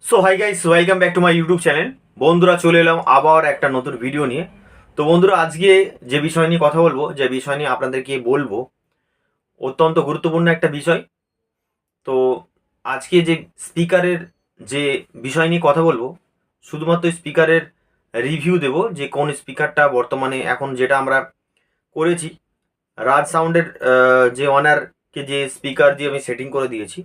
So hi guys, welcome back to my YouTube channel. বন্ধুরা, চলে এলাম আবার একটা নতুন ভিডিও নিয়ে। তো বন্ধুরা, আজকে যে বিষয় নিয়ে কথা বলবো, যে বিষয় নিয়ে আপনাদেরকে বলবো, অত্যন্ত গুরুত্বপূর্ণ একটা বিষয়। তো আজকে যে স্পিকারের যে বিষয় নিয়ে কথা বলবো, শুধুমাত্র স্পিকারের রিভিউ দেব, যে কোন স্পিকারটা বর্তমানে এখন যেটা আমরা করেছি, রাজ সাউন্ডের যে অনারকে যে স্পিকার দিয়ে আমি সেটিং করে দিয়েছি,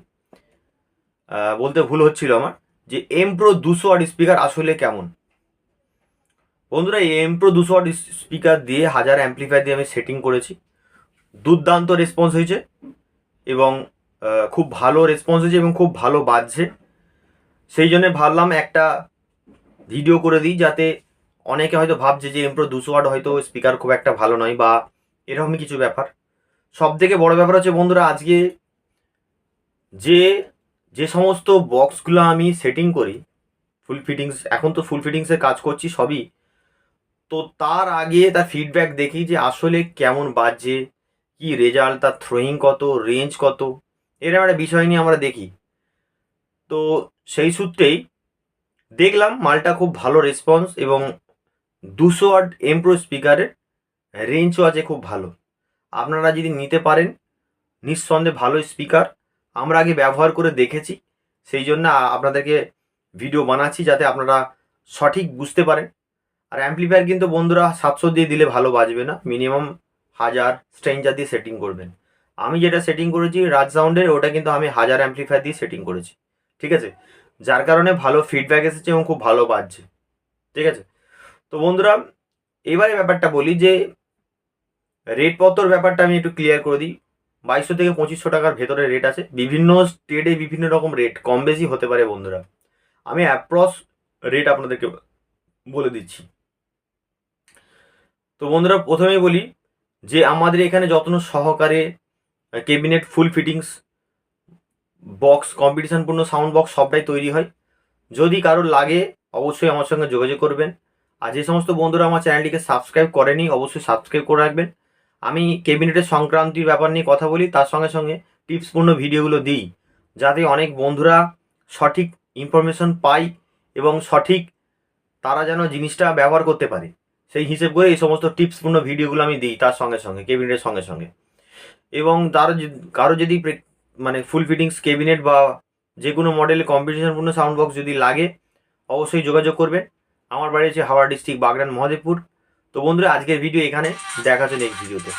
বলতে ভুল হচ্ছিল আমার, যে এম প্রো 200 ওয়াট স্পিকার আসলে কেমন। বন্ধুরা, এই এম প্রো 200 ওয়াট স্পিকার দিয়ে 1000 অ্যাম্পলিফায়ার দিয়ে আমি সেটিং করেছি। দুর্দান্ত রেসপন্স হয়েছে এবং খুব ভালো রেসপন্স হয়েছে এবং খুব ভালো বাজছে। সেই জন্য ভাবলাম একটা ভিডিও করে দিই, যাতে অনেকে হয়তো ভাবছে যে এম প্রো 200 ওয়াট হয়তো স্পিকার খুব একটা ভালো নয় বা এরকমই কিছু ব্যাপার। সব থেকে বড় ব্যাপার হচ্ছে বন্ধুরা, আজকে যে যে সমস্ত বক্সগুলো আমি সেটিং করি ফুল ফিটিংস, এখন তো ফুল ফিটিংসের কাজ করছি সবই, তো তার আগে তার ফিডব্যাক দেখি যে আসলে কেমন বাজছে, কি রেজাল্ট, তার থ্রোয়িং কত, রেঞ্জ কত, এরকম একটা বিষয় নিয়ে আমরা দেখি। তো সেই সূত্রেই দেখলাম মালটা খুব ভালো রেসপন্স এবং 200 ওয়াট এম প্রো স্পিকারের রেঞ্জও আছে খুব ভালো। আপনারা যদি নিতে পারেন, নিঃসন্দেহে ভালো স্পিকার। আমরা আগে ব্যবহার করে দেখেছি, সেই জন্য আপনাদেরকে ভিডিও বানাচ্ছি যাতে আপনারা সঠিক বুঝতে পারেন। আর অ্যাম্পলিফায়ার কিন্তু বন্ধুরা 700 দিয়ে দিলে ভালো বাজবে না, মিনিমাম 1000 স্ট্রেঞ্জার দিয়ে সেটিং করবেন। আমি যেটা সেটিং করেছি রাজ সাউন্ডের, ওটা কিন্তু আমি 1000 অ্যাম্পলিফায়ার দিয়ে সেটিং করেছি, ঠিক আছে, যার কারণে ভালো ফিডব্যাক এসেছে এবং খুব ভালো বাজছে, ঠিক আছে। তো বন্ধুরা, এবারে ব্যাপারটা বলি যে রেটপত্রর ব্যাপারটা আমি একটু ক্লিয়ার করে দিই। 2200 থেকে 2500 টাকার ভেতরে রেট আছে। বিভিন্ন স্টেটে বিভিন্ন রকম রেট কম বেশি হতে পারে বন্ধুরা। আমি অ্যাপ্রক্স রেট আপনাদেরকে বলে দিচ্ছি। তো বন্ধুরা, প্রথমেই বলি যে আমাদের এখানে যত্ন সহকারে ক্যাবিনেট ফুল ফিটিংস বক্স, কম্পিটিশনপূর্ণ সাউন্ড বক্স সবটাই তৈরি হয়। যদি কারোর লাগে অবশ্যই আমার সঙ্গে যোগাযোগ করবেন। আর যে সমস্ত বন্ধুরা আমার চ্যানেলটিকে সাবস্ক্রাইব করেনি, অবশ্যই সাবস্ক্রাইব করে রাখবেন। আমি ক্যাবিনেটের সংক্রান্তির ব্যাপার নিয়ে কথা বলি, তার সঙ্গে সঙ্গে টিপসপূর্ণ ভিডিওগুলো দিই, যাতে অনেক বন্ধুরা সঠিক ইনফরমেশন পায় এবং সঠিক তারা যেন জিনিসটা ব্যবহার করতে পারে, সেই হিসেব করে এই সমস্ত টিপসপূর্ণ ভিডিওগুলো আমি দিই তার সঙ্গে সঙ্গে, ক্যাবিনেটের সঙ্গে সঙ্গে। এবং তার কারো যদি মানে ফুল ফিটিংস ক্যাবিনেট বা যে কোনো মডেলে কম্পিটিশনপূর্ণ সাউন্ড বক্স যদি লাগে, অবশ্যই যোগাযোগ করবেন। আমার বাড়ি হচ্ছে হাওড়া ডিস্ট্রিক্ট, বাগড়ান, মহাদেবপুর। তো বন্ধুরা, আজকের ভিডিও এখানে, দেখা হচ্ছে নেক্সট ভিডিওতে।